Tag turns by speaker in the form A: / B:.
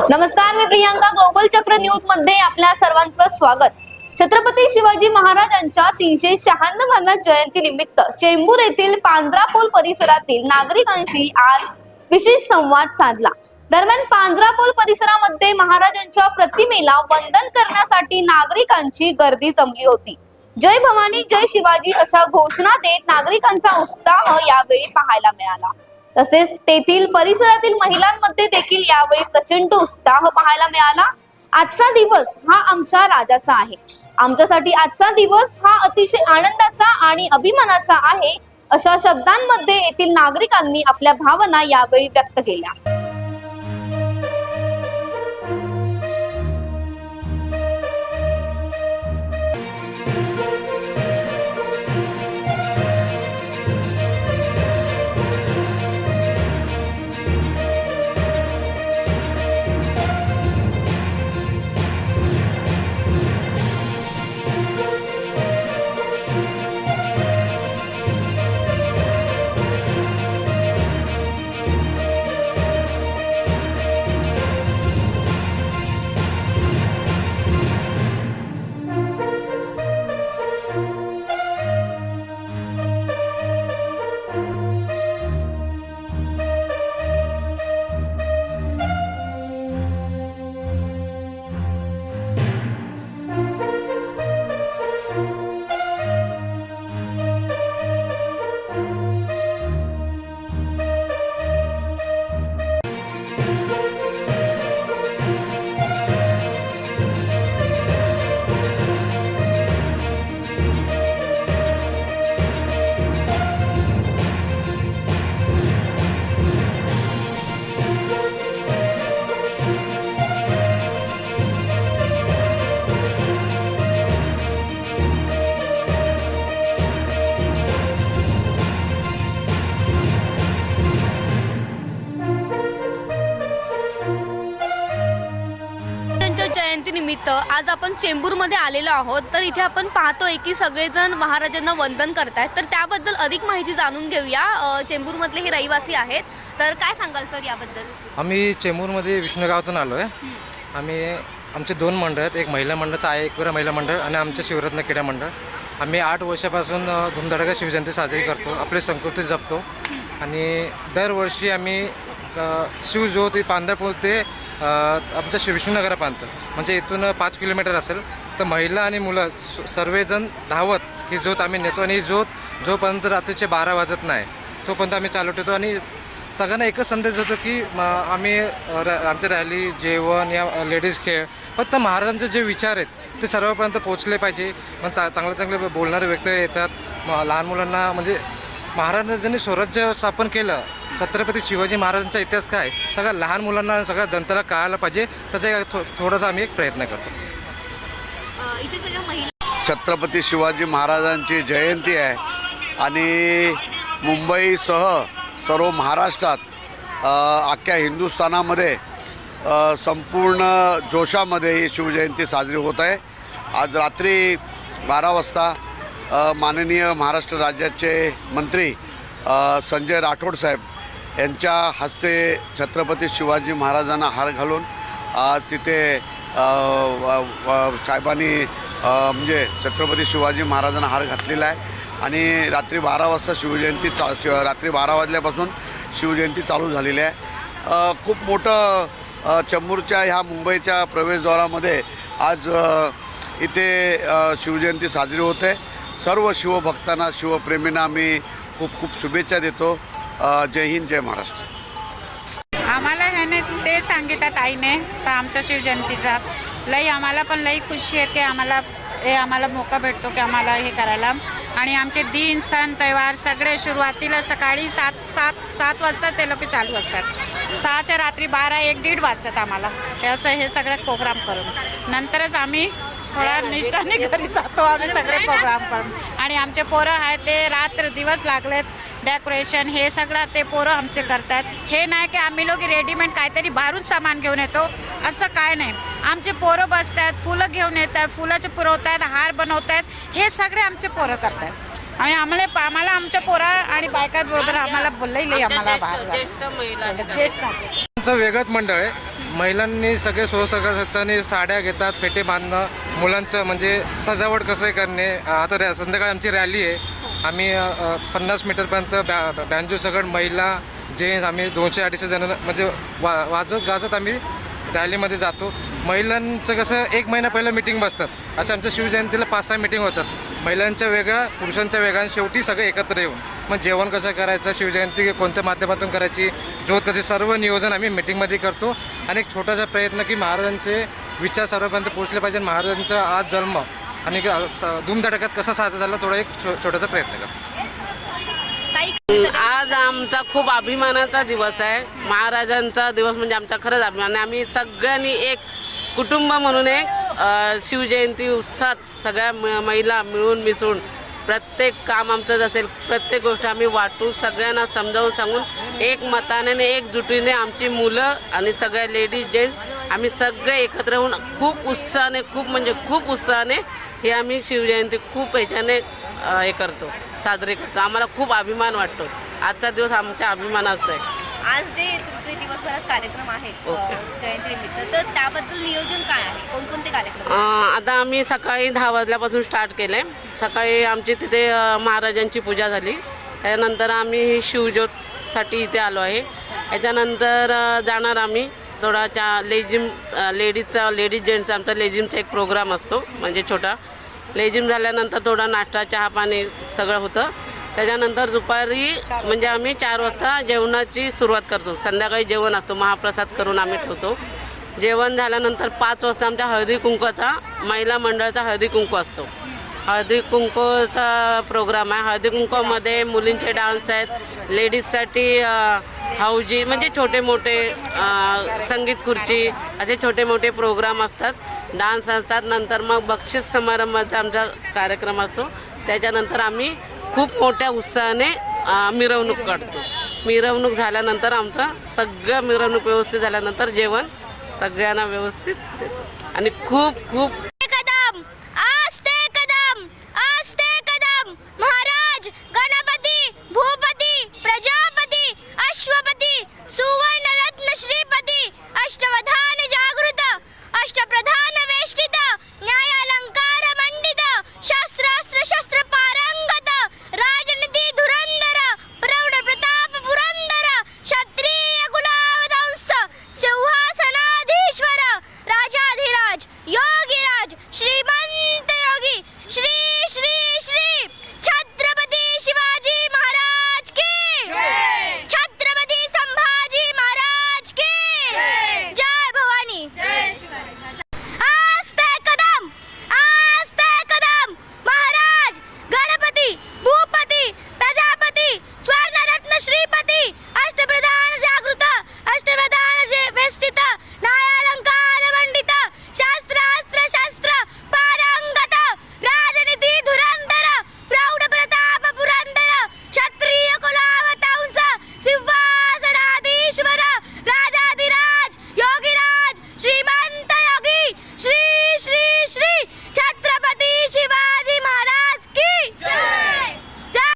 A: नमस्कार, मी प्रियांका. ग्लोबल चक्र न्यूज मध्ये आपल्या सर्वांचं स्वागत. छत्रपती शिवाजी महाराजांच्या 396व्या जयंती निमित्त चेंबूर येथील पांजरापोल परिसरातील नागरिकांशी आज विशेष संवाद साधला. दरम्यान पांजरापोल परिसरामध्ये महाराजांच्या प्रतिमेला वंदन करण्यासाठी नागरिकांची गर्दी जमली होती. जय भवानी, जय शिवाजी अशा घोषणा देत नागरिकांचा उत्साह यावेळी पाहायला मिळाला. तसेच तेथील परिसरातील महिलांमध्ये देखील यावेळी प्रचंड उत्साह पाहायला मिळाला. आजचा दिवस हा आमच्या राजाचा आहे, आमच्यासाठी आजचा दिवस हा अतिशय आनंदाचा आणि अभिमानाचा आहे, अशा शब्दांमध्ये येथील नागरिकांनी आपल्या भावना यावेळी व्यक्त केल्या. जयंती निमित्त आज आपण चेंबूर मध्ये आलेलो आहोत. तर इथे आपण पाहतोय की सगळेजण महाराजांना वंदन करतायत. तर त्याबद्दल अधिक माहिती जाणून घेऊया. चेंबूर मधले हे रहिवासी आहेत, तर काय सांगाल सर याबद्दल?
B: आम्ही चेंबूरमध्ये विष्णुगावातून आलो आहे. आमचे 2 मंडळ आहेत, एक महिला मंडळाचं आहे, एकविरा महिला मंडळ आणि आमचं शिवरत्न क्रीडा मंडळ. आम्ही 8 वर्षापासून धुमधडाका शिवजयंती साजरी करतो, आपली संस्कृती जपतो आणि दरवर्षी आम्ही शिवज्योत पांढरपूर ते आमच्या विष्णुनगरापर्यंत, म्हणजे इथून 5 किलोमीटर असेल, तर महिला आणि मुलं सर्वजण धावत ही ज्योत आम्ही नेतो आणि ही ज्योत जोपर्यंत रात्रीचे 12 वाजत नाही तोपर्यंत आम्ही चालू ठेवतो. आणि सगळ्यांना एकच संदेश होतो की आम्ही आमची रॅली, जेवण या लेडीज खेळ, फक्त महाराजांचे जे विचार आहेत ते सर्वांपर्यंत पोहोचले पाहिजे. मग चांगले बोलणारे व्यक्ती येतात. लहान मुलांना म्हणजे महाराजांनी स्वराज्य स्थापन केलं, छत्रपती शिवाजी महाराजांचा इतिहास काय सगळ्या लहान मुलांना सगळ्या जनतेला कळायला पाहिजे, त्याचा थोडासा आम्ही एक प्रयत्न करतो.
C: छत्रपती शिवाजी महाराजांची जयंती आहे आणि मुंबईसह सर्व महाराष्ट्रात अख्ख्या हिंदुस्थानामध्ये संपूर्ण जोशामध्ये ही शिवजयंती साजरी होत आहे. आज रात्री 12 वाजता माननीय महाराष्ट्र राज्याचे मंत्री संजय राठोड साहेब यांच्या हस्ते छत्रपती शिवाजी महाराजांना हार घालून आज तिथे साहेबांनी म्हणजे छत्रपती शिवाजी महाराजांना हार घातलेला आहे आणि रात्री 12 वाजता शिवजयंती रात्री 12 वाजल्यापासून शिवजयंती चालू झालेली आहे. खूप मोठं चेंबूरच्या ह्या मुंबईच्या प्रवेशद्वारामध्ये आज इथे शिवजयंती साजरी होते. सर्व शिवभक्तांना, शिवप्रेमींना मी खूप खूप शुभेच्छा देतो. जय हिंद, जय महाराष्ट्र.
D: आम्हाला ह्याने ते सांगितलं आईने आमच्या शिवजयंतीचा आम्हाला पण लई खुशी येते. आम्हाला मौका भेटतो की आम्हाला हे करायला. आणि आमचे दिन, सण, त्योहार सगळे सुरुवातीला सकाळी 7 वाजता ते लोक चालू असतात. 6च्या रात्री 12-1-1:30 वाजतात आम्हाला हे सगळे प्रोग्राम करून. नंतरच आम्ही थोडा निष्ठाने घरी जातो आम्ही सगळे प्रोग्राम करून. आणि आमचे पोरं आहेत ते रात्र दिवस लागलेत डेकोरेशन हे सगळं ते पोरं आमचे करतात. हे नाही की आम्ही लोक रेडीमेड काहीतरी बाहेरून सामान घेऊन येतो असं काय नाही. आमचे पोरं बसतात, फुलं घेऊन येतात, फुलाचे पुरवतात, हार बनवतात, हे सगळे आमचे पोरं करतात. आणि आम्हाला आमच्या पोरा आणि बायकांबरोबर आम्हाला बोललेली आम्हाला बाहेर ज्येष्ठ
B: महिलांचं वेगळंच मंडळ आहे. महिलांनी सगळे स्वसहाय्याने साड्या घेतात, पेटे बांधणं, मुलांचं म्हणजे सजावट कसं करणे. आता संध्याकाळी आमची रॅली आहे. आम्ही 50 मीटरपर्यंत बँजो सगळं महिला जेंट्स आम्ही 200-250 जण म्हणजे वाजत गाजत आम्ही रॅलीमध्ये जातो. महिलांचं कसं 1 महिना पहिलं मीटिंग बसतात. असं आमच्या शिवजयंतीला 5-6 मीटिंग होतात. महिलांच्या वेगळ्या, पुरुषांच्या वेगळ्या आणि शेवटी सगळे एकत्र येऊन मग जेवण कसं करायचं, शिवजयंती कोणत्या माध्यमातून करायची, ज्योत कशी, सर्व नियोजन आम्ही मीटिंगमध्ये करतो. आणि एक छोटासा प्रयत्न की महाराजांचे विचार सर्वपर्यंत पोहोचले पाहिजे. महाराजांचा आज जन्म आणि धूमधडक्यात कसा साजरा झाला थोडा एक छोटासा प्रयत्न करतो.
E: आज आमचा खूप अभिमानाचा दिवस आहे. महाराजांचा दिवस म्हणजे आमचा खरंच अभिमान आहे. आम्ही सगळ्यांनी एक कुटुंब म्हणून एक शिवजयंती उत्साहात सगळ्या महिला मिळून मिसळून प्रत्येक काम आमचंच असेल, प्रत्येक गोष्ट आम्ही वाटून सगळ्यांना समजावून सांगून एक मताने एकजुटीने आमची मुलं आणि सगळ्या लेडीज जेंट्स आम्ही सगळे एकत्र होऊन खूप उत्साहाने खूप उत्साहाने हे आम्ही शिवजयंती खूप ह्याच्याने हे करतो, साजरे करतो. आम्हाला खूप अभिमान वाटतो. आजचा दिवस आमच्या अभिमानाचा आहे.
A: आज जे तुमचे दिवसभरात कार्यक्रम आहेत
E: ओके.
A: जयंतीनिमित्त, तर त्याबद्दल नियोजन काय आहे? कोणकोणते कार्यक्रम?
E: आता आम्ही सकाळी 10 वाजल्यापासून स्टार्ट केलं आहे. सकाळी आमची तिथे महाराजांची पूजा झाली. त्यानंतर आम्ही शिवज्योतसाठी इथे आलो आहे. याच्यानंतर जाणार आम्ही थोडाच्या लेडीज जेंट्स आमचा लेझिमचा एक प्रोग्राम असतो, म्हणजे छोटा लेझिम झाल्यानंतर थोडा नाश्ता चहा पाणी सगळं होतं. त्याच्यानंतर दुपारी म्हणजे आम्ही 4 वाजता जेवणाची सुरुवात करतो. संध्याकाळी जेवण असतो, महाप्रसाद करून आम्ही ठेवतो. जेवण झाल्यानंतर 5 वाजता आमच्या हळदी कुंकवाचा महिला मंडळाचा हळदी कुंकू असतो. हळदी कुंकूचा प्रोग्राम आहे. हळदी कुंकवामध्ये मुलींचे डान्स आहेत, लेडीजसाठी हौजी म्हणजे छोटे मोठे संगीत खुर्ची असे छोटे मोठे प्रोग्राम असतात, डान्स असतात. नंतर मग बक्षीस समारंभाचा आमचा कार्यक्रम असतो. त्याच्यानंतर आम्ही खूप मोठ्या उत्साहाने मिरवणूक काढतो. मिरवणूक झाल्यानंतर आमचं सगळं मिरवणूक व्यवस्थित झाल्यानंतर जेवण सगळ्यांना व्यवस्थित देतो आणि खूप